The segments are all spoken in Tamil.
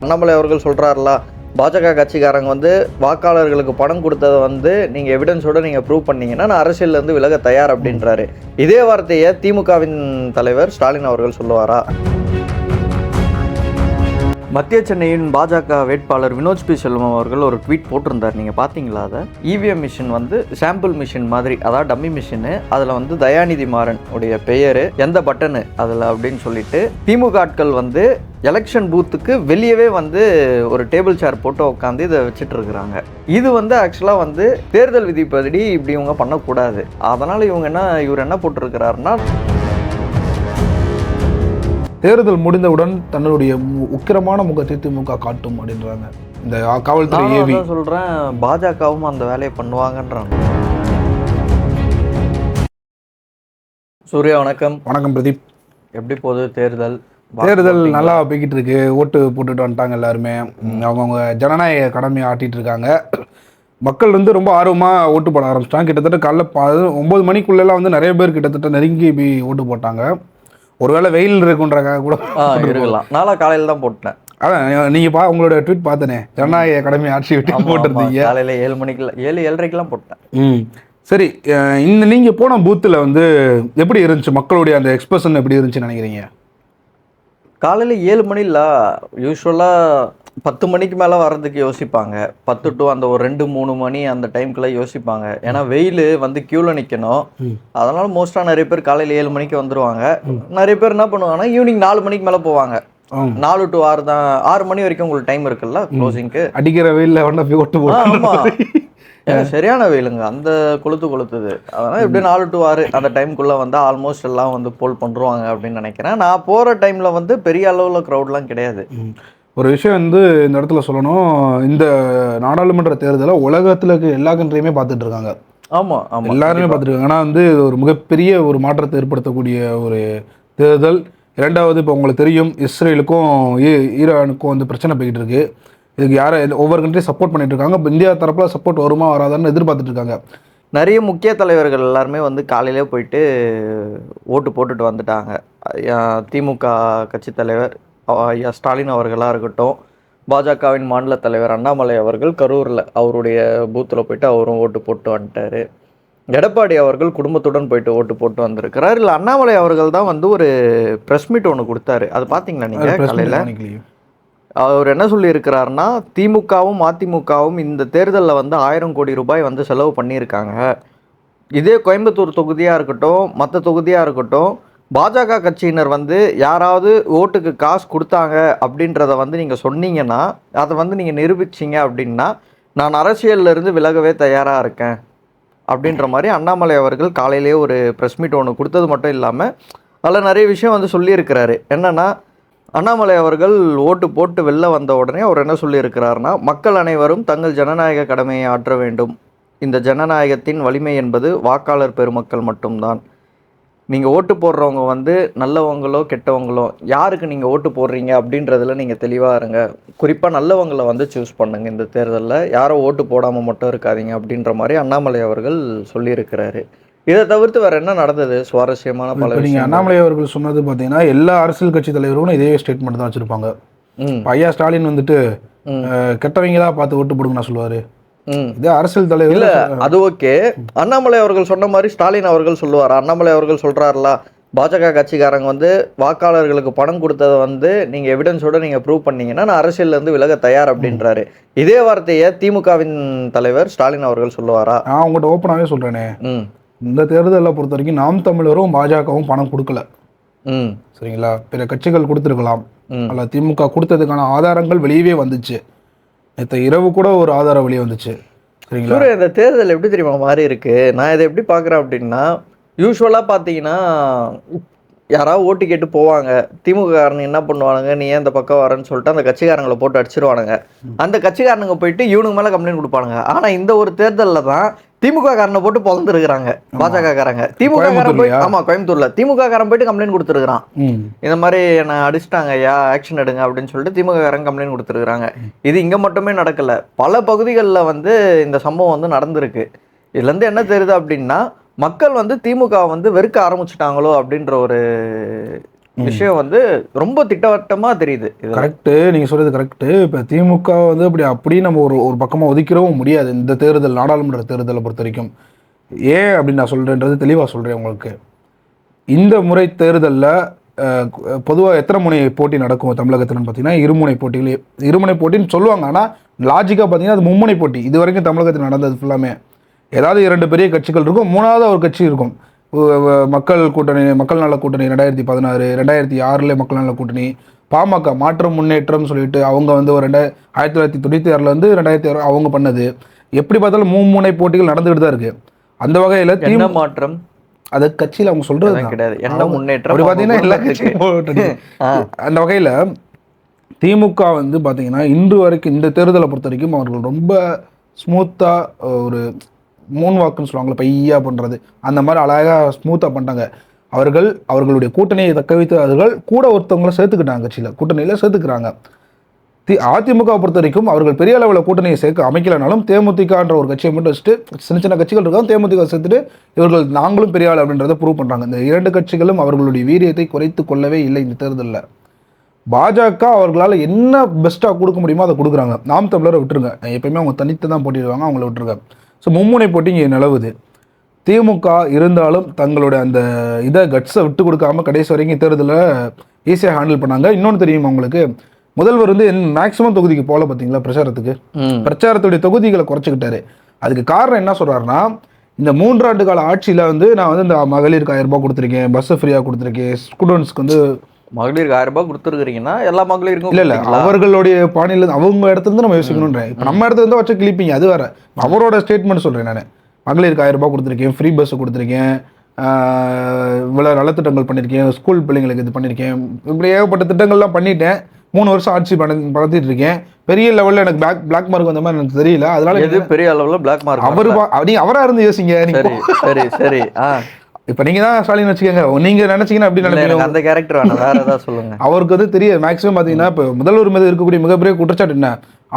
அண்ணாமலை அவர்கள் சொல்கிறாருல, பாஜக கட்சிக்காரங்க வந்து வாக்காளர்களுக்கு பணம் கொடுத்ததை வந்து நீங்கள் எவிடன்ஸோடு நீங்கள் ப்ரூவ் பண்ணீங்கன்னா நான் அரசியலேருந்து விலக தயார் அப்படின்றாரு. இதே வார்த்தையை திமுகவின் தலைவர் ஸ்டாலின் அவர்கள் சொல்லுவாரா? மத்திய சென்னையின் பாஜக வேட்பாளர் வினோத் பி செல்வம் அவர்கள் ஒரு ட்வீட் போட்டிருந்தார். நீங்கள் பார்த்தீங்களா? அதை இவிஎம் மிஷின் வந்து சாம்பிள் மிஷின் மாதிரி, அதாவது டம்மி மிஷினு, அதில் வந்து தயாநிதி மாறன் உடைய பெயர், எந்த பட்டனு அதில் அப்படின்னு சொல்லிட்டு திமுக ஆட்கள் வந்து எலெக்ஷன் பூத்துக்கு வெளியவே வந்து ஒரு டேபிள் சேர் போட்டு உட்காந்து இதை வச்சுட்டு இருக்கிறாங்க. இது வந்து ஆக்சுவலாக வந்து தேர்தல் விதிப்படி இப்படி இவங்க பண்ணக்கூடாது. அதனால் இவர் என்ன போட்டிருக்கிறாருன்னா, தேர்தல் முடிந்தவுடன் தன்னுடைய உக்கிரமான முகத்தை திமுக காட்டும் அப்படின்றாங்க. இந்த காவல்துறை ஏவி சொல்றேன், பாஜகவும் அந்த வேலையை பண்ணுவாங்கன்றாங்க. சூர்யா வணக்கம். வணக்கம் பிரதீப். எப்படி போகுது தேர்தல்? தேர்தல் நல்லா போய்கிட்டு இருக்கு. ஓட்டு போட்டுட்டு வந்துட்டாங்க எல்லாருமே. அவங்கவுங்க ஜனநாயக கடமையை ஆட்டிட்டு இருக்காங்க. மக்கள் வந்து ரொம்ப ஆர்வமாக ஓட்டு போட ஆரம்பிச்சிட்டாங்க. கிட்டத்தட்ட காலைல 9 மணிக்குள்ளெல்லாம் வந்து நிறைய பேர் கிட்டத்தட்ட நெருங்கி போய் ஓட்டு போட்டாங்க. ஒருவேளை வெயில் இருக்குன்றக்காக கூட இருக்கலாம். நாளா காலையில் தான் போட்டேன். அதான் நீங்கள் உங்களோட ட்வீட் பார்த்தனே, ஜனநாயக கடமை ஆட்சி விட்டு போட்டிருந்தீங்க. காலையில் 7 மணிக்கு 7:30க்கெல்லாம் போட்டேன். சரி, நீங்கள் போன பூத்தில் வந்து எப்படி இருந்துச்சு? மக்களுடைய அந்த எக்ஸ்பிரஷன் எப்படி இருந்துச்சுன்னு நினைக்கிறீங்க? காலையில் 7 மணி இல்லை, யூஸ்வலாக 10 மணிக்கு மேலே வர்றதுக்கு யோசிப்பாங்க. 10 to அந்த ஒரு 2-3 மணி அந்த டைம்குள்ளே யோசிப்பாங்க. ஏன்னா வெயில் வந்து க்யூவில் நிற்கணும். அதனால மோஸ்ட்டாக நிறைய பேர் காலையில் 7 மணிக்கு வந்துடுவாங்க. நிறைய பேர் என்ன பண்ணுவாங்கன்னா ஈவினிங் 4 மணிக்கு மேலே போவாங்க. 4 to 6 தான். 6 மணி வரைக்கும் உங்களுக்கு டைம் இருக்குல்ல க்ளோசிங்க்கு. அடிக்கிற வெயிலில் ஒன்றா போய் ஓட்டு போடுவாங்க. சரியான வெயிலுங்க, அந்த கொளுத்துது. அதனால் எப்படியும் 4 to 6 அந்த டைமுக்குள்ளே வந்து ஆல்மோஸ்ட் எல்லாம் வந்து போல் பண்ணுவாங்க அப்படின்னு நினைக்கிறேன். நான் போகிற டைமில் வந்து பெரிய அளவில் க்ரௌட்லாம் கிடையாது. ஒரு விஷயம் வந்து இந்த இடத்துல சொல்லணும், இந்த நாடாளுமன்ற தேர்தலை உலகத்தில் இருக்க எல்லா கண்ட்ரியுமே பார்த்துட்டு இருக்காங்க. ஆமாம், எல்லாருமே பார்த்துட்டு இருக்காங்க. ஆனால் வந்து ஒரு மிகப்பெரிய ஒரு மாற்றத்தை ஏற்படுத்தக்கூடிய ஒரு தேர்தல். இரண்டாவது, இப்போ உங்களுக்கு தெரியும், இஸ்ரேலுக்கும் ஈரானுக்கும் வந்து பிரச்சனை போய்கிட்டு இருக்கு. இதுக்கு ஒவ்வொரு கண்ட்ரியும் சப்போர்ட் பண்ணிட்டு இருக்காங்க. இப்போ இந்தியா தரப்பில் சப்போர்ட் வருமா வராதான்னு எதிர்பார்த்துட்டு இருக்காங்க. நிறைய முக்கிய தலைவர்கள் எல்லாருமே வந்து காலையிலே போயிட்டு ஓட்டு போட்டுட்டு வந்துட்டாங்க. திமுக கட்சி தலைவர் ஐயா ஸ்டாலின் அவர்களாக இருக்கட்டும், பாஜகவின் மாநில தலைவர் அண்ணாமலை அவர்கள் கரூரில் அவருடைய பூத்தில் போயிட்டு அவரும் ஓட்டு போட்டு வந்துட்டார். எடப்பாடி அவர்கள் குடும்பத்துடன் போயிட்டு ஓட்டு போட்டு வந்திருக்கிறார். இல்லை, அண்ணாமலை அவர்கள் தான் வந்து ஒரு ப்ரெஸ் மீட் ஒன்று கொடுத்தாரு. அது பார்த்தீங்களா நீங்கள் காலையில்? அவர் என்ன சொல்லியிருக்கிறாருன்னா, திமுகவும் அதிமுகவும் இந்த தேர்தலில் வந்து 1000 கோடி ரூபாய் வந்து செலவு பண்ணியிருக்காங்க. இதே கோயம்புத்தூர் தொகுதியாக இருக்கட்டும், மற்ற தொகுதியாக இருக்கட்டும், பாஜக கட்சியினர் வந்து யாராவது ஓட்டுக்கு காசு கொடுத்தாங்க அப்படின்றத வந்து நீங்கள் சொன்னீங்கன்னா, அதை வந்து நீங்கள் நிரூபிச்சிங்க அப்படின்னா, நான் அரசியலிருந்து விலகவே தயாராக இருக்கேன் அப்படின்ற மாதிரி அண்ணாமலை அவர்கள் காலையிலேயே ஒரு ப்ரெஸ் மீட் ஒன்று கொடுத்தது மட்டும் இல்லாமல் அதில் நிறைய விஷயம் வந்து சொல்லியிருக்கிறாரு. என்னென்னா, அண்ணாமலை அவர்கள் ஓட்டு போட்டு வெளில வந்த உடனே அவர் என்ன சொல்லியிருக்கிறாருன்னா, மக்கள் அனைவரும் தங்கள் ஜனநாயக கடமையை ஆற்ற வேண்டும். இந்த ஜனநாயகத்தின் வலிமை என்பது வாக்காளர் பெருமக்கள் மட்டும்தான். நீங்கள் ஓட்டு போடுறவங்க வந்து நல்லவங்களோ கெட்டவங்களோ, யாருக்கு நீங்கள் ஓட்டு போடுறீங்க அப்படின்றதுல நீங்கள் தெளிவாக இருங்க. குறிப்பாக நல்லவங்களை வந்து சூஸ் பண்ணுங்க. இந்த தேர்தலில் யாரோ ஓட்டு போடாமல் மட்டும் இருக்காதீங்க அப்படின்ற மாதிரி அண்ணாமலை அவர்கள் சொல்லியிருக்கிறாரு. இதை தவிர்த்து வேறு என்ன நடந்தது சுவாரஸ்யமான பல விஷயம்? நீங்கள் அண்ணாமலை அவர்கள் சொன்னது பார்த்தீங்கன்னா, எல்லா அரசியல் கட்சி தலைவர்களும் இதே ஸ்டேட்மெண்ட் தான் வச்சுருப்பாங்க. ஐயா ஸ்டாலின் வந்துட்டு கெட்டவங்க தான் பார்த்து ஓட்டு போடுங்கன்னு சொல்லுவார். இது அரசியல் தலைவர் இல்ல, அது ஓகே. அண்ணாமலை அவர்கள் சொன்ன மாதிரி ஸ்டாலின் அவர்கள் சொல்லுவார். அண்ணாமலை அவர்கள் சொல்றாருல, பாஜக கட்சிக்காரங்க வந்து வாக்காளர்களுக்கு பணம் கொடுத்ததை வந்து நீங்க எவிடன்ஸோட நீங்க ப்ரூவ் பண்ணீங்கன்னா நான் அரசியல்ல இருந்து விலக தயார் அப்படின்றாரு. இதே வார்த்தையை திமுகவின் தலைவர் ஸ்டாலின் அவர்கள் சொல்லுவாரா? நான் உங்கள்கிட்ட ஓப்பனாகவே சொல்றேனே, இந்த தேர்தலை பொறுத்த வரைக்கும் நாம் தமிழரும் பாஜகவும் பணம் கொடுக்கல. சரிங்களா? பிற கட்சிகள் கொடுத்துருக்கலாம், அல்ல திமுக கொடுத்ததுக்கான ஆதாரங்கள் வெளியவே வந்துச்சு. நேற்று இரவு கூட ஒரு ஆதாரம் வெளியே வந்துச்சு. சரிங்களா? இந்த தேர்தல் எப்படி தெரியுமா மாறி இருக்கு? நான் இதை எப்படி பார்க்குறேன் அப்படின்னா, யூஸ்வலாக பார்த்தீங்கன்னா யாராவது ஓட்டு கேட்டு போவாங்க. திமுக காரங்க என்ன பண்ணுவானுங்க, நீ ஏன் இந்த பக்கம் வரேன்னு சொல்லிட்டு அந்த கட்சிக்காரங்களை போட்டு அடிச்சிருவானுங்க. அந்த கட்சிக்காரனுங்க போயிட்டு இவனுக்கு மேலே கம்ப்ளைண்ட் கொடுப்பானுங்க. ஆனால் இந்த ஒரு தேர்தலில் தான் திமுக காரனை போட்டு பொழந்துருக்கிறாங்க பாஜக காரங்க. திமுக காரன் போய் கோயம்புத்தூர்ல திமுக காரன் போயிட்டு கம்ப்ளைண்ட் கொடுத்துருக்கான். இந்த மாதிரி என்ன அடிச்சிட்டாங்க ஐயா, ஆக்ஷன் எடுங்க அப்படின்னு சொல்லிட்டு திமுக காரங்க கம்ப்ளைண்ட் கொடுத்துருக்காங்க. இது இங்க மட்டுமே நடக்கல, பல பகுதிகளில் வந்து இந்த சம்பவம் வந்து நடந்திருக்கு. இதுல இருந்து என்ன தெரியுது அப்படின்னா, மக்கள் வந்து திமுக வந்து வெறுக்க ஆரம்பிச்சுட்டாங்களோ அப்படின்ற ஒரு விஷயம் வந்து ரொம்ப திட்டவட்டமா தெரியுது. கரெக்டு, நீங்கள் சொல்கிறது கரெக்டு. இப்போ திமுக வந்து அப்படி நம்ம ஒரு பக்கமாக ஒதுக்கிடவும் முடியாது இந்த தேர்தல், நாடாளுமன்ற தேர்தலை பொறுத்த வரைக்கும். ஏன் அப்படின்னு நான் சொல்கிறேன்றது தெளிவாக சொல்கிறேன் உங்களுக்கு. இந்த முறை தேர்தலில் பொதுவாக எத்தனை முனை போட்டி நடக்கும் தமிழகத்தில்னு பார்த்தீங்கன்னா இருமுனை போட்டிகள். இருமுனை போட்டின்னு சொல்லுவாங்க, ஆனால் லாஜிக்காக பார்த்தீங்கன்னா அது மும்முனை போட்டி. இது வரைக்கும் தமிழகத்தில் நடந்தது ஃபுல்லாமே ஏதாவது 2 பெரிய கட்சிகள் இருக்கும், 3வது ஒரு கட்சி இருக்கும். மக்கள் கூட்டணி, மக்கள் நல கூட்டணி 2016, 2006 மக்கள் நல கூட்டணி, பாமக மாற்றம் முன்னேற்றம் சொல்லிட்டு அவங்க வந்து ஒரு 1996 வந்து 2006 அவங்க பண்ணது. எப்படி பார்த்தாலும் மும்முனை போட்டிகள் நடந்துகிட்டு தான் இருக்கு. அந்த வகையில் என்ன மாற்றம் அது கட்சியில் அவங்க சொல்றது கிடையாது, என்ன முன்னேற்றம் அப்படி பார்த்தீங்கன்னா எல்லா கட்சியும். அந்த வகையில் திமுக வந்து பார்த்தீங்கன்னா இன்று வரைக்கும் இந்த தேர்தலை பொறுத்த வரைக்கும் அவர்கள் ரொம்ப ஸ்மூத்தாக ஒரு மூணு வாக்குன்னு சொல்லுவாங்களே, பையா பண்ணுறது, அந்த மாதிரி அழகாக ஸ்மூத்தாக பண்ணிட்டாங்க. அவர்களுடைய கூட்டணியை தக்க வைத்தவர்கள் கூட ஒருத்தவங்களை சேர்த்துக்கிட்டாங்க, கட்சியில் கூட்டணியில் சேர்த்துக்கிறாங்க. அதிமுக பொறுத்த வரைக்கும் அவர்கள் பெரிய அளவில் கூட்டணியை அமைக்கலனாலும் தேமுதிகன்ற ஒரு கட்சியை மட்டும் வச்சுட்டு சின்ன சின்ன கட்சிகள் இருக்காங்க, தேமுதிக சேர்த்துட்டு இவர்கள் நாங்களும் பெரிய ஆள் அப்படின்றத ப்ரூவ் பண்ணுறாங்க. இந்த 2 கட்சிகளும் அவர்களுடைய வீரியத்தை குறைத்து கொள்ளவே இல்லை இந்த தேர்தலில். பாஜக அவர்களால் என்ன பெஸ்ட்டாக கொடுக்க முடியுமோ அதை கொடுக்குறாங்க. நாம் தமிழரை விட்டுருங்க, எப்பயுமே அவங்க தனித்து தான் போட்டிடுவாங்க, அவங்கள விட்டுருங்க. ஸோ மும்முனை போட்டி இங்கே நிலவுது. திமுக இருந்தாலும் தங்களுடைய அந்த இதை கட்ஸை விட்டு கொடுக்காம கடைசி வரைக்கும் தேர்தலில் ஈஸியாக ஹேண்டில் பண்ணாங்க. இன்னொன்று தெரியுமா உங்களுக்கு, முதல்வர் வந்து மேக்சிமம் தொகுதிக்கு போகல பார்த்தீங்களா பிரச்சாரத்துடைய தொகுதிகளை குறைச்சிக்கிட்டாரு. அதுக்கு காரணம் என்ன சொல்கிறாருன்னா, இந்த 3 ஆண்டு கால ஆட்சியில் வந்து நான் வந்து இந்த மகளிருக்கு 1000 ரூபாய் கொடுத்துருக்கேன், பஸ்ஸு ஃப்ரீயாக கொடுத்துருக்கேன், ஸ்டூடெண்ட்ஸ்க்கு வந்து மகளிருக்கு 1000 ரூபாய் கொடுத்துருக்கீங்கன்னா எல்லா மகளிருக்கும் இல்லை அவர்களுடைய பாணியில் அவங்க இடத்துல நம்ம யோசிக்கணுன்றேன். இப்போ நம்ம இடத்துல இருந்தால் வச்சு கிளிப்பீங்க, அது வேற. அவரோட ஸ்டேட்மெண்ட் சொல்கிறேன் நான். மகளிருக்கு 1000 ரூபாய் கொடுத்துருக்கேன், ஃப்ரீ பஸ்ஸு கொடுத்துருக்கேன், இவ்வளோ நலத்திட்டங்கள் பண்ணியிருக்கேன், ஸ்கூல் பிள்ளைங்களுக்கு இது பண்ணியிருக்கேன், இப்படி ஏகப்பட்ட திட்டங்கள்லாம் பண்ணிட்டேன். 3 வருஷம் ஆட்சி நடத்திட்டு இருக்கேன். பெரிய லெவலில் எனக்கு பிளாக் மார்க் வந்த மாதிரி எனக்கு தெரியல. அதனால எது பெரிய அளவில் பிளாக் மார்க் அவராக இருந்து யோசிங்க. சரி சரி. இப்போ நீங்கள் தான் ஸ்டாலின் வச்சுக்கோங்க, நீங்கள் நினச்சிங்கன்னா அப்படி நினைப்பீங்க. அந்த கேரக்டர் வேணும், வேற ஏதாவது சொல்லுங்க. அவருக்கு வந்து தெரியாது. மேக்ஸிமம் பார்த்தீங்கன்னா இப்போ முதல்வர் மீது இருக்கக்கூடிய மிகப்பெரிய குற்றச்சாட்டு என்ன,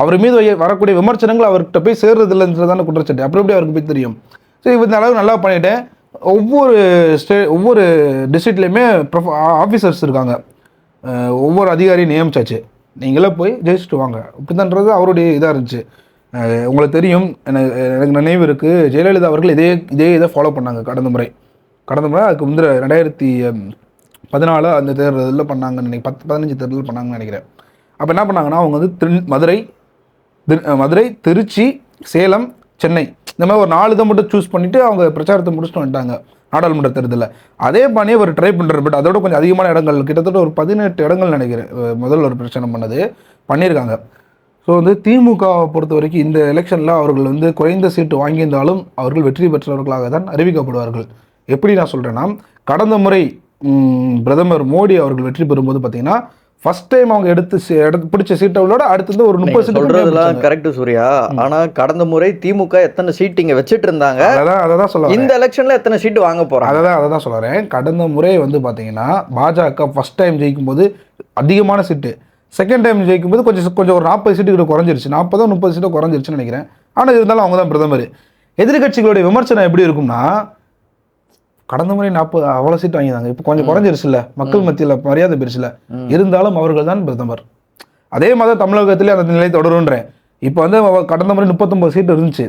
அவர் மீது வரக்கூடிய விமர்சனங்கள் அவர்கிட்ட போய் சேர்றது இல்லைன்றதான குற்றச்சாட்டு. அப்புறம் எப்படி அவருக்கு போய் தெரியும்? ஸோ இந்த அளவு நல்லா பண்ணிட்டேன். ஒவ்வொரு டிஸ்ட்ரிக்ட்லேயுமே ஆஃபீஸர்ஸ் இருக்காங்க, ஒவ்வொரு அதிகாரியும் நியமிச்சாச்சு. நீங்களே போய் ஜெயிச்சுட்டு வாங்க இப்படிதான்றது அவருடைய இதாக இருந்துச்சு. உங்களுக்கு தெரியும், எனக்கு நினைவு இருக்குது, ஜெயலலிதா அவர்கள் இதே இதை ஃபாலோ பண்ணாங்க கடந்த முறை. அதுக்கு முந்திர 2014 அந்த தேர்தலில் பண்ணாங்கன்னு நினைக்கிறேன், 15 தேர்தலில் பண்ணாங்கன்னு நினைக்கிறேன். அப்போ என்ன பண்ணாங்கன்னா, அவங்க வந்து மதுரை, திருச்சி, சேலம், சென்னை இந்த மாதிரி ஒரு 4 இதை மட்டும் சூஸ் பண்ணிவிட்டு அவங்க பிரச்சாரத்தை முடிச்சுட்டு வந்துட்டாங்க நாடாளுமன்ற தேர்தலில். அதே பண்ணி ஒரு ட்ரை பண்ணுறாரு. பட் அதோட கொஞ்சம் அதிகமான இடங்கள், கிட்டத்தட்ட ஒரு 18 இடங்கள் நினைக்கிறேன் முதல்ல ஒரு பிரச்சனை பண்ணியிருக்காங்க. ஸோ வந்து திமுகவை பொறுத்த வரைக்கும் இந்த எலெக்ஷனில் அவர்கள் வந்து குறைந்த சீட்டு வாங்கியிருந்தாலும் அவர்கள் வெற்றி பெற்றவர்களாக தான் அறிவிக்கப்படுவார்கள். எப்படி நான் சொல்கிறேன்னா, கடந்த முறை பிரதமர் மோடி அவர்கள் வெற்றி பெறும்போது பார்த்தீங்கன்னா ஃபர்ஸ்ட் டைம் அவங்க எடுத்து பிடிச்ச சீட்டோட அடுத்தது ஒரு 30 சீட்டு. கரெக்ட் சூர்யா. ஆனா கடந்த முறை திமுக எத்தனை சீட் இங்க வச்சிட்டு இருந்தாங்க, அதான் சொல்ல இந்த எலெக்ஷன்ல எத்தனை சீட்டு வாங்க போறாங்க, அதான் சொல்றேன். கடந்த முறை வந்து பாத்தீங்கன்னா பாஜக ஃபர்ஸ்ட் டைம் ஜெயிக்கும் போது அதிகமான சீட்டு, செகண்ட் டைம் ஜெயிக்கும் போது கொஞ்சம் ஒரு 40 சீட்டு கிட்ட குறைஞ்சிருச்சு, 40-30 சீட்டு குறைஞ்சிருச்சுன்னு நினைக்கிறேன். ஆனால் இருந்தாலும் அவங்க தான் பிரதமர். எதிர்கட்சிகளுடைய விமர்சனம் எப்படி இருக்கும்னா, கடந்த முறை 40 அவ்வளோ சீட் வாங்கினாங்க, இப்போ கொஞ்சம் குறைஞ்சிருச்சுல்ல, மக்கள் மத்தியில் மரியாதை பெருசுல, இருந்தாலும் அவர்கள் தான் பிரதமர். அதே மாதிரி தமிழகத்திலே அந்த நிலை தொடருன்றேன். இப்போ வந்து கடந்த முறை 39 சீட்டு இருந்துச்சு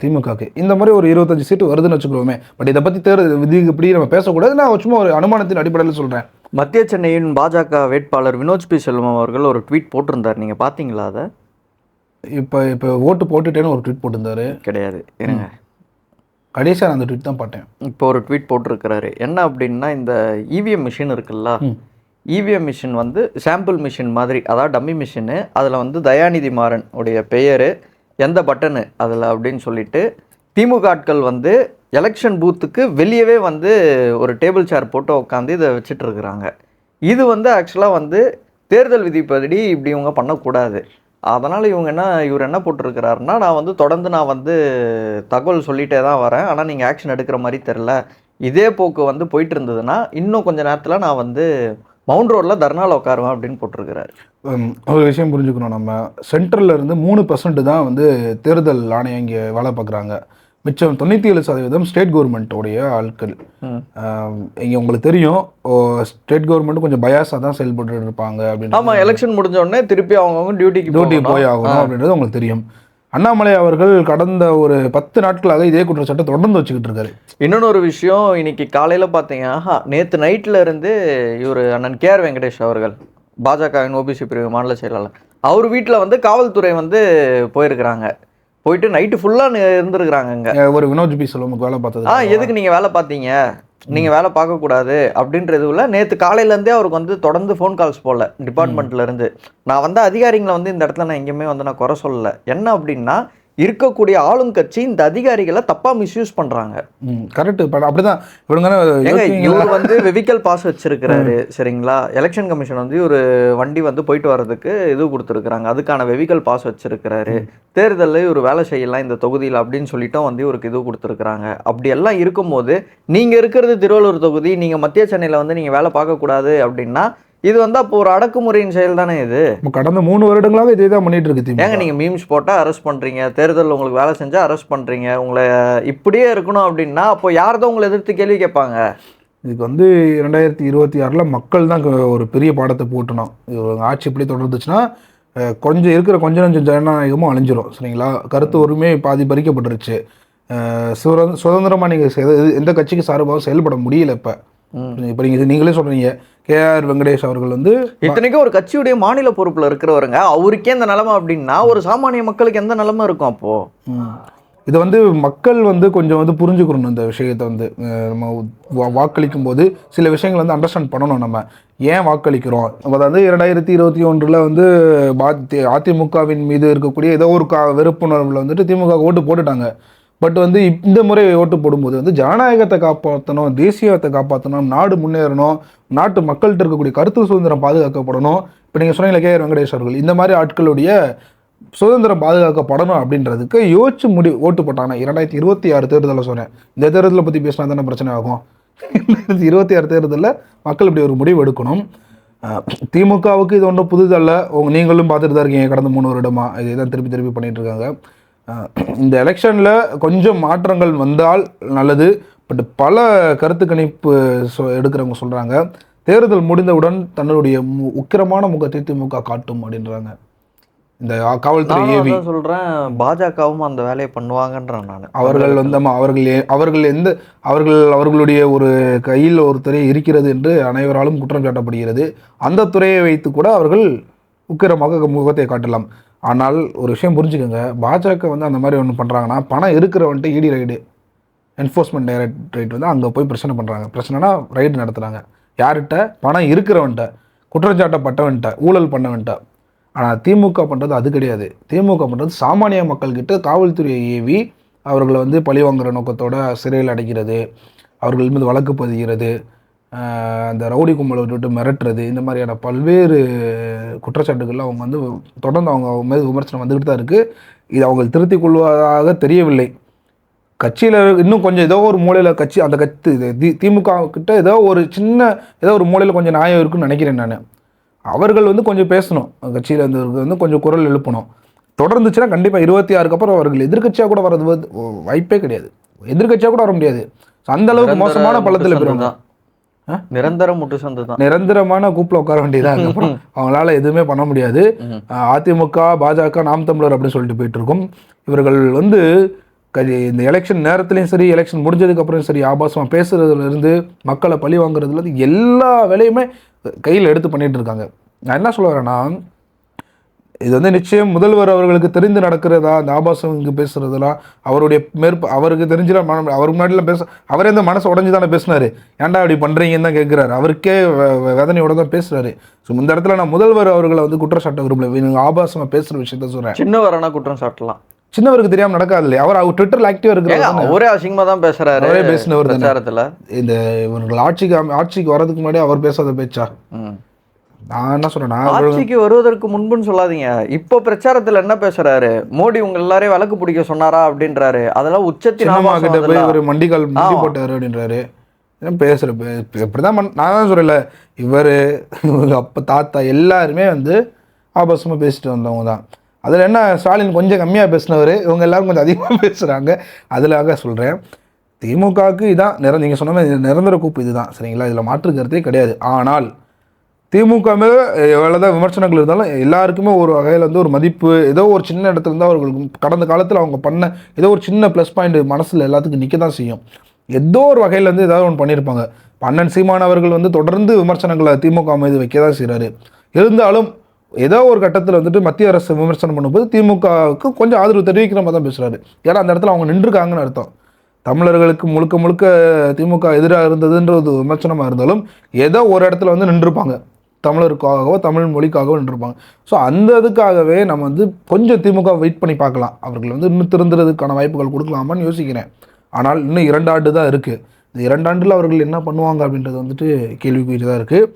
திமுகவுக்கு, இந்த மாதிரி ஒரு 25 சீட்டு வருதுன்னு வச்சுக்கிறோமே. பட் இதை பற்றி தேர்தல் விதி இப்படி நம்ம பேசக்கூடாது, நான் சும்மா ஒரு அனுமானத்தின் அடிப்படையில் சொல்கிறேன். மத்திய சென்னையின் பாஜக வேட்பாளர் வினோத் பி செல்வம் அவர்கள் ஒரு ட்வீட் போட்டிருந்தார், நீங்கள் பார்த்தீங்களா அதை? இப்போ ஓட்டு போட்டுட்டேன்னு ஒரு ட்வீட் போட்டிருந்தாரு. கிடையாது, இருங்க, கடைசியாக அந்த ட்வீட் தான் பார்த்தேன். இப்போ ஒரு ட்வீட் போட்டிருக்கிறாரு. என்ன அப்படின்னா, இந்த இவிஎம் மிஷின் இருக்குல்ல, இவிஎம் மிஷின் வந்து சாம்பிள் மிஷின் மாதிரி, அதாவது டம்மி மிஷினு. அதில் வந்து தயாநிதி மாறன் உடைய பெயர், எந்த பட்டனு அதில் அப்படின்னு சொல்லிட்டு திமுக ஆட்கள் வந்து எலெக்ஷன் பூத்துக்கு வெளியவே வந்து ஒரு டேபிள் சேர் போட்டு உட்காந்து இதை வச்சுட்டு இருக்கிறாங்க. இது வந்து ஆக்சுவலாக வந்து தேர்தல் விதிப்படி இப்படி இவங்க பண்ணக்கூடாது. அதனால் இவர் என்ன போட்டிருக்கிறாருன்னா, நான் வந்து தொடர்ந்து தகவல் சொல்லிகிட்டே தான் வரேன், ஆனால் நீங்கள் ஆக்ஷன் எடுக்கிற மாதிரி தெரில, இதே போக்கு வந்து போயிட்டு இருந்ததுன்னா இன்னும் கொஞ்சம் நேரத்தில் நான் வந்து மவுண்ட் ரோடில் தர்னாவில் உட்காருவேன் அப்படின்னு போட்டிருக்கிறாரு. ஒரு விஷயம் புரிஞ்சுக்கணும், நம்ம சென்ட்ரலில் இருந்து 3% தான் வந்து தேர்தல் ஆணையம் இங்கே வேலை பார்க்குறாங்க. மிச்சம் 97% ஸ்டேட் கவர்மெண்ட்டோடைய ஆட்கள். இங்கே உங்களுக்கு தெரியும் ஸ்டேட் கவர்மெண்ட் கொஞ்சம் பயாஸாக தான் செயல்பட்டு இருப்பாங்க அப்படின்னு. ஆமாம், எலெக்ஷன் முடிஞ்ச உடனே திருப்பி அவங்க டியூட்டி போய் ஆகணும் அப்படின்றது உங்களுக்கு தெரியும். அண்ணாமலை அவர்கள் கடந்த ஒரு 10 நாட்களாக இதே குற்றச்சாட்டை தொடர்ந்து வச்சுக்கிட்டு இருக்காரு. இன்னொன்று ஒரு விஷயம், இன்னைக்கு காலையில் பார்த்தீங்கன்னா நேற்று நைட்டில் இருந்து இவர் அண்ணன் KR வெங்கடேஷ் அவர்கள் பாஜகவின் OBC பிரிவு மாநில செயலாளர் அவர் வீட்டில் வந்து காவல்துறை வந்து போயிருக்கிறாங்க. போயிட்டு நைட்டு ஃபுல்லாக இருந்திருக்கிறாங்க. இங்கே ஒரு வினோத் பி செல்வமுக்கு வேலை பார்த்தது. எதுக்கு நீங்கள் வேலை பார்த்தீங்க, நீங்கள் வேலை பார்க்கக்கூடாது அப்படின்றதுல நேற்று காலையிலேருந்தே அவருக்கு வந்து தொடர்ந்து ஃபோன் கால்ஸ் போடல டிபார்ட்மெண்ட்லேருந்து. நான் வந்து அதிகாரிகளை வந்து இந்த இடத்துல நான் எங்கேயுமே வந்து நான் குறை சொல்லலை. என்ன அப்படின்னா இருக்கக்கூடிய ஆளுங்கட்சி இந்த அதிகாரிகளை தப்பா மிஸ்யூஸ் பண்றாங்க. கரெக்ட். அப்படிதான் இவர் வந்து வெஹிக்கல் பாஸ் வச்சிருக்கிறாரு, சரிங்களா? எலெக்ஷன் கமிஷன் வந்து ஒரு வண்டி வந்து போயிட்டு வர்றதுக்கு இது கொடுத்துருக்குறாங்க, அதுக்கான வெஹிக்கல் பாஸ் வச்சிருக்கிறாரு. தேர்தலில் ஒரு வேலை செய்யலாம் இந்த தொகுதியில் அப்படின்னு சொல்லிட்டும் வந்து இவருக்கு இது கொடுத்துருக்குறாங்க. அப்படி எல்லாம் இருக்கும்போது நீங்க இருக்கிறது திருவள்ளூர் தொகுதி, நீங்க மத்திய சென்னையில் வந்து நீங்க வேலை பார்க்கக்கூடாது அப்படின்னா இது வந்து அப்போ ஒரு அடக்குமுறையின் செயல் தானே இது. கடந்த 3 வருடங்களாக இதே தான் பண்ணிட்டு இருக்கு. ஏங்க நீங்க மீம்ஸ் போட்டா அரெஸ்ட் பண்றீங்க, தேர்தலில் உங்களுக்கு வேலை செஞ்சா அரெஸ்ட் பண்றீங்க, உங்களை இப்படியே இருக்கணும் அப்படின்னா அப்போ யார்தான் உங்களை எதிர்த்து கேள்வி கேட்பாங்க? இதுக்கு வந்து 2026 மக்கள் தான் ஒரு பெரிய பாடத்தை போட்டணும். ஆட்சி இப்படி தொடர்ந்துச்சுன்னா கொஞ்சம் இருக்கிற கொஞ்சம் ஜனநாயகமும் அழிஞ்சிரும், சரிங்களா? கருத்து உரிமை பாதி பறிக்கப்பட்டுருச்சு. சுதந்திரமா நீங்க எந்த கட்சிக்கு சார்பாகவும் செயல்பட முடியல. இப்போ நீங்களே சொல்றீங்க KR வெங்கடேஷ் அவர்கள் வந்து இத்தனைக்கும் ஒரு கட்சியுடைய மாநில பொறுப்புல இருக்கிறவருங்க, அவருக்கே இந்த நிலைமை அப்படின்னா ஒரு சாமானிய மக்களுக்கு எந்த நிலைமை இருக்கும்? அப்போ இதை வந்து மக்கள் வந்து கொஞ்சம் வந்து புரிஞ்சுக்கணும். இந்த விஷயத்தை வந்து நம்ம வாக்களிக்கும் போது சில விஷயங்கள் வந்து அண்டர்ஸ்டாண்ட் பண்ணணும். நம்ம ஏன் வாக்களிக்கிறோம்? அதாவது 2021 வந்து அதிமுகவின் மீது இருக்கக்கூடிய ஏதோ ஒரு வெறுப்புணர்வில் வந்துட்டு திமுக ஓட்டு போட்டுட்டாங்க. பட் வந்து இந்த முறை ஓட்டு போடும்போது வந்து ஜனநாயகத்தை காப்பாற்றணும், தேசியத்தை காப்பாற்றணும், நாடு முன்னேறணும், நாட்டு மக்கள்கிட்ட இருக்கக்கூடிய கருத்து சுதந்திரம் பாதுகாக்கப்படணும். இப்போ நீங்கள் சொன்னீங்களா KR வெங்கடேஷ் அவர்கள், இந்த மாதிரி ஆட்களுடைய சுதந்திரம் பாதுகாக்கப்படணும் அப்படின்றதுக்கு யோசிச்சு ஓட்டு போட்டாங்க. 2026 தேர்தலில் சொன்னேன். இந்த தேர்தலை பற்றி பேசினா தானே பிரச்சனை ஆகும். 2026 தேர்தலில் மக்கள் இப்படி ஒரு முடிவு எடுக்கணும். திமுகவுக்கு இது ஒன்றும் புதுதல்ல, நீங்களும் பார்த்துட்டு தான் இருக்கீங்க கடந்த 3 வருடமா இதே தான் திருப்பி பண்ணிட்டு இருக்காங்க. இந்த எலெக்ஷனில் கொஞ்சம் மாற்றங்கள் வந்தால் நல்லது. பட் பல கருத்து கணிப்பு எடுக்கிறவங்க சொல்கிறாங்க தேர்தல் முடிந்தவுடன் தன்னுடைய உக்கிரமான முகத்தை திமுக காட்டும் அப்படின்றாங்க. இந்த காவல்துறை ஏவி சொல்கிறேன், பாஜகவும் அந்த வேலையை பண்ணுவாங்கன்றேன் நான். அவர்கள் வந்து அவர்களுடைய ஒரு கையில் ஒரு துறை இருக்கிறது என்று அனைவராலும் குற்றம் சாட்டப்படுகிறது. அந்த துறையை வைத்து கூட அவர்கள் உக்கிரமாக முகத்தை காட்டலாம். ஆனால் ஒரு விஷயம் புரிஞ்சுக்கோங்க, பாஜக வந்து அந்த மாதிரி ஒன்று பண்ணுறாங்கன்னா பணம் இருக்கிறவன்ட்டு ED ரைடு, என்ஃபோர்ஸ்மெண்ட் டைரக்டரேட் வந்து அங்கே போய் பிரச்சனை பண்ணுறாங்க. பிரச்சனைனா ரைடு நடத்துகிறாங்க. யார்கிட்ட? பணம் இருக்கிறவன்ட்ட, குற்றச்சாட்டப்பட்டவன்ட்ட, ஊழல் பண்ணவன்ட்ட. ஆனால் திமுக பண்ணுறது அது கிடையாது. திமுக பண்ணுறது சாமானிய மக்கள்கிட்ட காவல்துறையை ஏவி அவர்களை வந்து பழி வாங்குகிற நோக்கத்தோட சிறையில் அடைக்கிறது, அவர்கள் மீது வழக்கு பதிகிறது, அந்த ரவுடி கும்பலை விட்டு மிரட்டுறது, இந்த மாதிரியான பல்வேறு குற்றச்சாட்டுகள் அவங்க வந்து தொடர்ந்து அவங்க மீது விமர்சனம் வந்துக்கிட்டு தான் இருக்குது. இது அவங்க திருத்திக் கொள்வதாக தெரியவில்லை. கட்சியில் இன்னும் கொஞ்சம் ஏதோ ஒரு மூலையில் அந்த கட்சி திமுக கிட்ட ஏதோ ஒரு மூலையில் கொஞ்சம் நியாயம் இருக்குன்னு நினைக்கிறேன் நான். அவர்கள் வந்து கொஞ்சம் பேசணும், கட்சியில் வந்து கொஞ்சம் குரல் எழுப்பணும். தொடர்ந்துச்சுன்னா கண்டிப்பாக 26 அப்புறம் அவர்கள் எதிர்கட்சியாக கூட வர்றது வாய்ப்பே கிடையாது. எதிர்கட்சியாக கூட வர முடியாது. அந்த அளவுக்கு மோசமான பள்ளத்தில் போயிருவாங்க. நிரந்தரமான கூப்பில் உட்கார வேண்டியதாக அதுக்கப்புறம் அவங்களால எதுவுமே பண்ண முடியாது. அதிமுக பாஜக நாம் தமிழர் அப்படின்னு சொல்லிட்டு போயிட்டு இருக்கோம். இவர்கள் வந்து இந்த எலெக்ஷன் நேரத்துலையும் சரி, எலெக்ஷன் முடிஞ்சதுக்கு அப்புறம் சரி, ஆபாசமாக பேசுறதுல இருந்து மக்களை பழி வாங்குறதுல இருந்து எல்லா வேலையுமே கையில் எடுத்து பண்ணிட்டு இருக்காங்க. நான் என்ன சொல்ல வரேன்னா, இது வந்து நிச்சயம் முதல்வர் அவர்களுக்கு தெரிந்து நடக்கிறதா, இந்த ஆபாசம் இங்கே பேசுறதுலாம் அவருடைய அவருக்கு தெரிஞ்சுலாம் அவருக்கு முன்னாடிலாம் அவரே இந்த மனசை உடஞ்சி தானே பேசினாரு. ஏன்டா அப்படி பண்ணுறீங்கன்னு தான் கேட்குறாரு. அவருக்கே வேதனையோட தான் பேசுறாரு. ஸோ இந்த இடத்துல நான் முதல்வர் அவர்களை வந்து குற்றச்சாட்ட விரும்பல. நீங்கள் ஆபாசமாக பேசுகிற விஷயத்த சொல்கிறேன். சின்னவரானா குற்றம் சாட்டலாம், சின்னவருக்கு தெரியாம நடக்காது இல்லையா? அவர் ட்விட்டர்ல ஆக்டிவா இருக்கிறாரு. ஒரே அசிங்கமா தான் பேசுறாரு. அவரே பேசினவர் பிரச்சாரத்துல. இந்த இவர்கள் ஆட்சிக்கு வர்றதுக்கு முன்னாடி அவர் பேசாத பேச்சா? நான் என்ன சொல்றேன்னா, ஆட்சிக்கு வருவதற்கு முன்புன்னு சொல்லாதீங்க. இப்போ பிரச்சாரத்துல என்ன பேசுறாரு? மோடி உங்க எல்லாரையும் வழக்கு பிடிக்க சொன்னாரா அப்படின்றாரு. அதெல்லாம் உச்சத்தின் கிட்ட போய் ஒரு மண்டி போட்டாரு அப்படின்றாரு. பேசுற இப்படிதான் நான் தான் சொல்லல, இவரு அப்ப தாத்தா எல்லாருமே வந்து ஆபாசமா பேசிட்டு வந்தவங்க தான். அதில் என்ன ஸ்டாலின் கொஞ்சம் கம்மியாக பேசினவர், இவங்க எல்லாரும் கொஞ்சம் அதிகமாக பேசுகிறாங்க. அதிலாக சொல்கிறேன், திமுகவுக்கு இதான் நீங்கள் சொன்ன மாதிரி நிரந்தர கூப்பு இதுதான், சரிங்களா? இதில் மாற்று கருத்தே கிடையாது. ஆனால் திமுக மேலே எவ்வளோதான் விமர்சனங்கள் இருந்தாலும் எல்லாருக்குமே ஒரு வகையில் வந்து ஒரு மதிப்பு, ஏதோ ஒரு சின்ன இடத்துல இருந்தால் அவர்களுக்கு கடந்த காலத்தில் அவங்க பண்ண ஏதோ ஒரு சின்ன ப்ளஸ் பாயிண்ட் மனசில் எல்லாத்துக்கும் நிற்க தான் செய்யும். ஏதோ ஒரு வகையில் வந்து ஏதாவது ஒன்று பண்ணியிருப்பாங்க. அண்ணன் சீமான் அவர்கள் வந்து தொடர்ந்து விமர்சனங்களை திமுக மீது வைக்க தான் செய்கிறாரு. இருந்தாலும் ஏதோ ஒரு கட்டத்தில் வந்துட்டு மத்திய அரசு விமர்சனம் பண்ணும்போது திமுகவுக்கு கொஞ்சம் ஆதரவு தெரிவிக்கிற மாதிரி தான் பேசுகிறாரு. ஏன்னா அந்த இடத்துல அவங்க நின்றுருக்காங்கன்னு அர்த்தம். தமிழர்களுக்கு முழுக்க முழுக்க திமுக எதிராக இருந்ததுன்றது விமர்சனமாக இருந்தாலும் ஏதோ ஒரு இடத்துல வந்து நின்றுருப்பாங்க, தமிழருக்காகவோ தமிழ் மொழிக்காகவோ நின்றுருப்பாங்க. ஸோ அந்த இதுக்காகவே நம்ம வந்து கொஞ்சம் திமுக வெயிட் பண்ணி பார்க்கலாம். அவர்கள் வந்து இன்னும் திருந்துறதுக்கான வாய்ப்புகள் கொடுக்கலாமான்னு யோசிக்கிறேன். ஆனால் இன்னும் 2 ஆண்டு தான் இருக்குது. இந்த 2 ஆண்டில் அவர்கள் என்ன பண்ணுவாங்க அப்படின்றது வந்துட்டு கேள்விக்குறி தான் இருக்குது.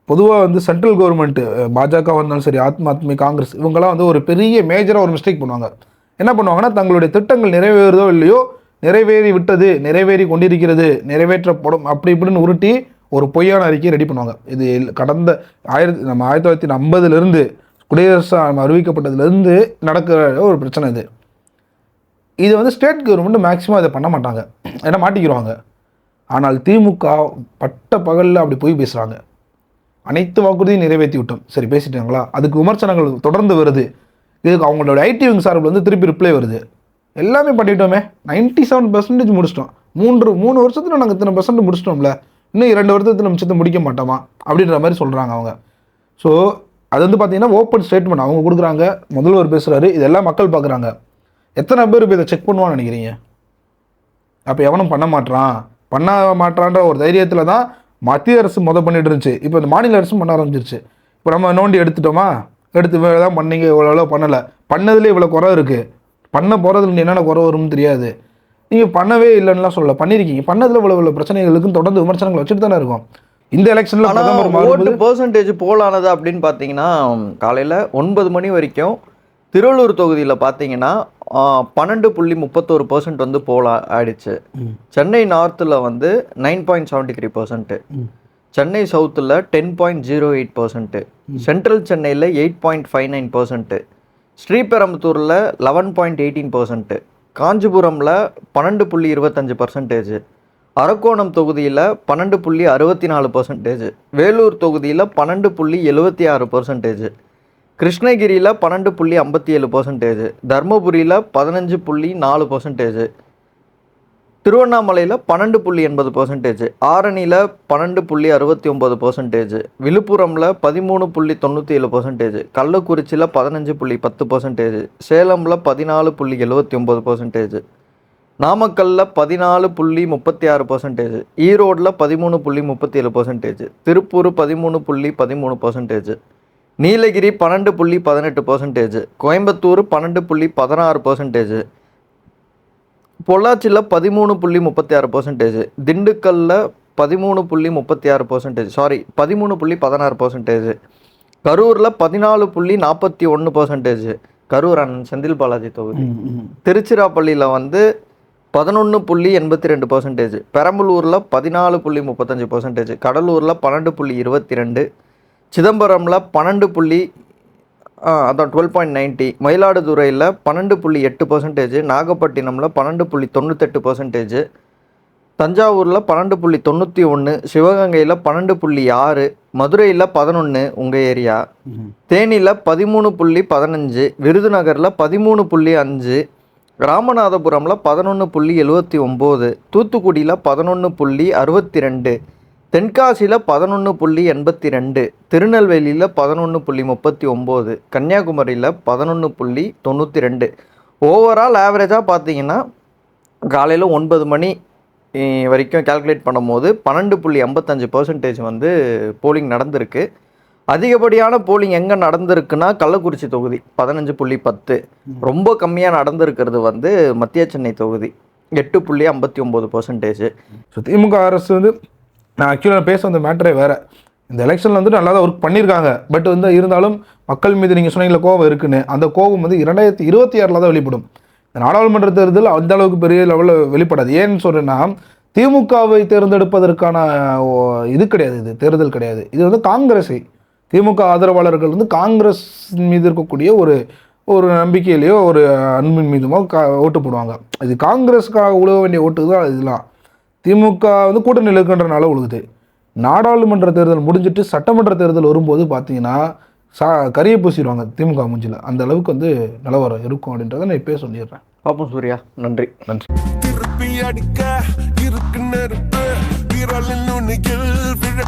பொதுவாக வந்து சென்ட்ரல் கவர்மெண்ட்டு பாஜக வந்தாலும் சரி, ஆத்மி காங்கிரஸ், இவங்கெல்லாம் வந்து ஒரு பெரிய மேஜராக ஒரு மிஸ்டேக் பண்ணுவாங்க. என்ன பண்ணுவாங்கன்னா, தங்களுடைய திட்டங்கள் நிறைவேறுதோ இல்லையோ, நிறைவேறி விட்டது, நிறைவேறி கொண்டிருக்கிறது, நிறைவேற்றப்படும் அப்படி இப்படின்னு உருட்டி ஒரு பொய்யான அறிக்கையை ரெடி பண்ணுவாங்க. இது கடந்த 1950 குடியரசு அறிவிக்கப்பட்டதுலேருந்து நடக்கிற ஒரு பிரச்சனை இது. இது வந்து ஸ்டேட் கவர்மெண்ட் மேக்ஸிமம் இதை பண்ண மாட்டாங்க, ஏன்னா மாட்டிக்கிடுவாங்க. ஆனால் திமுக பட்ட பகலில் அப்படி போய் பேசுகிறாங்க. அனைத்து வாக்குறுதியும் நிறைவேற்றி விட்டோம், சரி பேசிட்டாங்களா, அதுக்கு விமர்சனங்கள் தொடர்ந்து வருது. இதுக்கு அவங்களோட ஐடி விங் சார்பில் வந்து திருப்பி ரிப்ளை வருது. எல்லாமே பண்ணிட்டோமே, 97% முடிச்சிட்டோம், 3 வருஷத்துல நாங்கள் இத்தனை % முடிச்சிட்டோம்ல, இன்னும் 2 வருஷத்தில் மிச்சத்தை முடிக்க மாட்டோமா அப்படின்ற மாதிரி சொல்கிறாங்க அவங்க. ஸோ அது வந்து பார்த்தீங்கன்னா ஓப்பன் ஸ்டேட்மெண்ட் அவங்க கொடுக்குறாங்க. முதல்வர் பேசுகிறாரு, இதெல்லாம் மக்கள் பார்க்குறாங்க. எத்தனை பேர் இப்போ இதை செக் பண்ணுவான்னு நினைக்கிறீங்க? அப்போ எவனும் பண்ண மாட்டான்ற ஒரு தைரியத்தில் தான் மத்திய அரசு பண்ணிட்டு இருந்துச்சு. இப்போ இந்த மாநில அரசும் பண்ண ஆரம்பிச்சிருச்சு. இப்போ நம்ம நோண்டி எடுத்துட்டோமா, எடுத்து இவ்வளோ தான் பண்ணீங்க, இவ்வளோ பண்ணலை, பண்ணதுலேயே இவ்வளோ குறை இருக்குது, பண்ண போகிறதுல என்னென்ன குறை வரும்னு தெரியாது. நீங்கள் பண்ணவே இல்லைன்னுலாம் சொல்லலை, பண்ணியிருக்கீங்க, பண்ணதில் இவ்வளோ பிரச்சனைகளுக்கும் தொடர்ந்து விமர்சனங்கள் வச்சுட்டு தானே இருக்கும். இந்த எலெக்ஷனில் ஓட்டு பெர்சன்டேஜ் போலானது அப்படின்னு பார்த்தீங்கன்னா, காலையில் 9 மணி வரைக்கும் திருவள்ளூர் தொகுதியில் பார்த்தீங்கன்னா 12.31% வந்து போல் ஆயிடுச்சு. சென்னை நார்த்தில் வந்து 9.73%, சென்னை சவுத்தில் 10.08%, சென்ட்ரல் சென்னையில் 8.59%, ஸ்ரீபெரும்புத்தூரில் 11.18%, காஞ்சிபுரமில் 12.25%, அரக்கோணம் தொகுதியில் 12.64%, வேலூர் தொகுதியில் 12.76%, கிருஷ்ணகிரியில் 12.57%, தர்மபுரியில் 15.4%, திருவண்ணாமலையில் 12.80%, ஆரணியில் 12.69%, விழுப்புரமில் 13.97%, கள்ளக்குறிச்சியில் 15.10%, சேலமில் 14.79%, நாமக்கல்லில் 14.36%, ஈரோடில் 13.37%, திருப்பூர் 13.13%, நீலகிரி 12.18%, கோயம்புத்தூர் 12.16%, பொள்ளாச்சியில் 13.36%, திண்டுக்கல்லில் 13.36%, 13.16%, கரூரில் 14.41%, கரூர் அண்ணன் செந்தில் பாலாஜி தொகுதி, திருச்சிராப்பள்ளியில் வந்து 11.82%, பெரம்பலூரில் 14.35%, கடலூரில் 12.22%, சிதம்பரமில் 12.90, மயிலாடுதுறையில் 12.8%, நாகப்பட்டினமில் 12.98%, தஞ்சாவூரில் 12.91, சிவகங்கையில் 12.6, மதுரையில் 11 உங்கள் ஏரியா, தேனியில் 13.15, விருதுநகரில் 13.5, ராமநாதபுரமில் 11.79, தூத்துக்குடியில் 11.62, தென்காசியில் 11.82, திருநெல்வேலியில் 11.39, கன்னியாகுமரியில் 11.92. ஓவரால் ஆவரேஜாக பார்த்தீங்கன்னா காலையில் 9 மணி வரைக்கும் கால்குலேட் பண்ணும்போது 12.55% வந்து போலிங் நடந்திருக்கு. அதிகப்படியான போலிங் எங்கே நடந்திருக்குன்னா கள்ளக்குறிச்சி தொகுதி 15.10, ரொம்ப கம்மியாக நடந்திருக்கிறது வந்து மத்திய சென்னை தொகுதி 8.59%. ஸோ திமுக அரசு வந்து நான் ஆக்சுவலாக பேச வந்த மேட்டரே வேறு. இந்த எலெக்ஷனில் வந்துட்டு நல்லா தான் ஒர்க் பண்ணியிருக்காங்க. பட் வந்து இருந்தாலும் மக்கள் மீது நீங்கள் சொன்னீங்களா கோவம் இருக்குன்னு, அந்த கோவம் வந்து 2026 தான் வெளிப்படும். இந்த நாடாளுமன்ற தேர்தல் அந்த அளவுக்கு பெரிய லெவலில் வெளிப்படாது. ஏன்னு சொல்கிறேன்னா, திமுகவை தேர்ந்தெடுப்பதற்கான இது கிடையாது, இது தேர்தல் கிடையாது. இது வந்து காங்கிரஸை, திமுக ஆதரவாளர்கள் வந்து காங்கிரஸ் மீது இருக்கக்கூடிய ஒரு நம்பிக்கையிலையோ ஒரு அன்பின் மீதுமோ ஓட்டு போடுவாங்க. இது காங்கிரஸுக்காக உழுவ வேண்டிய ஓட்டு தான் இதெல்லாம். திமுக வந்து கூட்டணியில் இருக்குன்றனால உழுகுது. நாடாளுமன்ற தேர்தல் முடிஞ்சிட்டு சட்டமன்ற தேர்தல் வரும்போது பார்த்தீங்கன்னா கரியை பூசிடுவாங்க திமுக மூஞ்சில். அந்த அளவுக்கு வந்து நிலவரம் இருக்கும் அப்படின்றத நான் இப்போயே சொல்லிடுறேன். பாப்போம் சூர்யா. நன்றி. திருப்பி அடிக்க இருக்கு நெருப்பு விரலில் நுனியில் விழ